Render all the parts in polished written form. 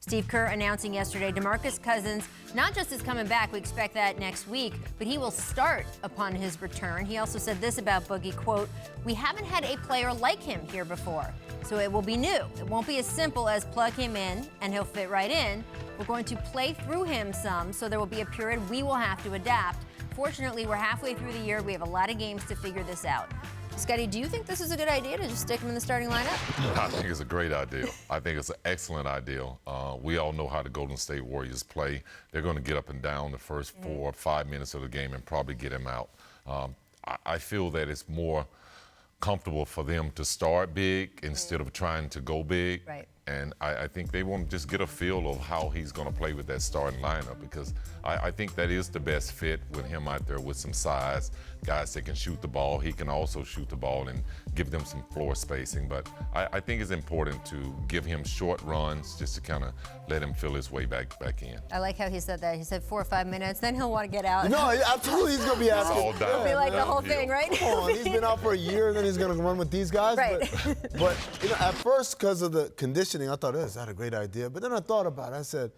Steve Kerr announcing yesterday DeMarcus Cousins not just is coming back, we expect that next week, but he will start upon his return. He also said this about Boogie, quote, "We haven't had a player like him here before, so it will be new. It won't be as simple as plug him in and he'll fit right in. We're going to play through him some, so there will be a period we will have to adapt. Fortunately, we're halfway through the year. We have a lot of games to figure this out." Scottie, do you think this is a good idea to just stick him in the starting lineup? I think it's a great idea. I think it's an excellent idea. We all know how the Golden State Warriors play. They're going to get up and down the first 4 or 5 minutes of the game and probably get him out. I feel that it's more comfortable for them to start big instead of trying to go big. Right. And I think they want to just get a feel of how he's going to play with that starting lineup, because I think that is the best fit with him out there with some size, guys that can shoot the ball. He can also shoot the ball and give them some floor spacing. But I think it's important to give him short runs just to kind of let him feel his way back in. I like how he said that. He said 4 or 5 minutes, then he'll want to get out. No, absolutely, he's going to be asking. All down. It'll be like the whole thing, right? Come on, he's been out for a year, and then he's going to run with these guys. Right. But you know, at first, because of the conditioning, I thought, is that a great idea? But then I thought about it. I said,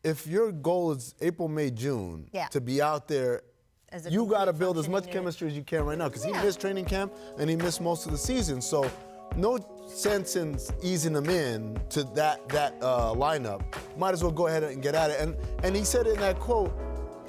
if your goal is April, May, June, to be out there, you got to build as much chemistry as you can right now, because he missed training camp and he missed most of the season. So no sense in easing him in to that lineup. Might as well go ahead and get at it. And he said in that quote,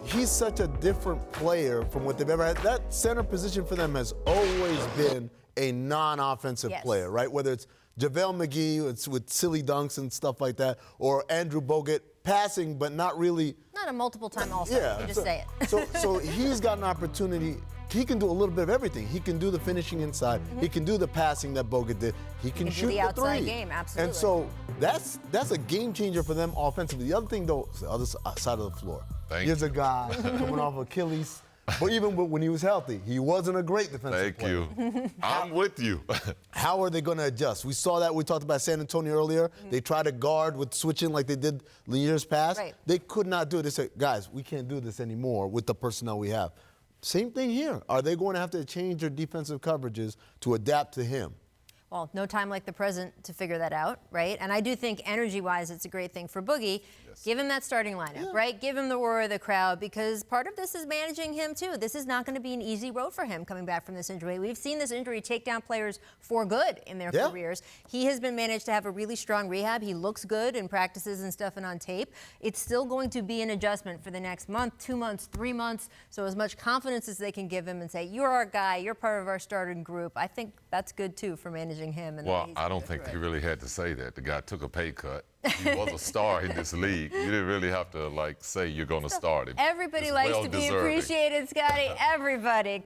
he's such a different player from what they've ever had. That center position for them has always been a non-offensive player, right? Whether it's JaVale McGee with silly dunks and stuff like that, or Andrew Bogut passing, but not really. Not a multiple-time All-Star. You just say it. So he's got an opportunity. He can do a little bit of everything. He can do the finishing inside. He can do the passing that Bogut did. He can shoot the outside three. Game, absolutely. And so that's a game changer for them offensively. The other thing, though, is the other side of the floor. Here's a guy coming off Achilles. But even when he was healthy, he wasn't a great defensive player. Thank you. I'm with you. How are they going to adjust? We saw that. We talked about San Antonio earlier. They tried to guard with switching like they did the years past. Right. They could not do it. They said, guys, we can't do this anymore with the personnel we have. Same thing here. Are they going to have to change their defensive coverages to adapt to him? Well, no time like the present to figure that out, right? And I do think energy-wise it's a great thing for Boogie. Give him that starting lineup, right? Give him the roar of the crowd, because part of this is managing him too. This is not going to be an easy road for him coming back from this injury. We've seen this injury take down players for good in their careers. He has been managed to have a really strong rehab. He looks good in practices and stuff and on tape. It's still going to be an adjustment for the next month, 2 months, 3 months. So as much confidence as they can give him and say, you're our guy, you're part of our starting group, I think that's good too for managing him. And well, I don't think he really had to say that. The guy took a pay cut. He was a star in this league. You didn't really have to, say you're going to start him. Everybody likes to be appreciated, Scottie. Everybody.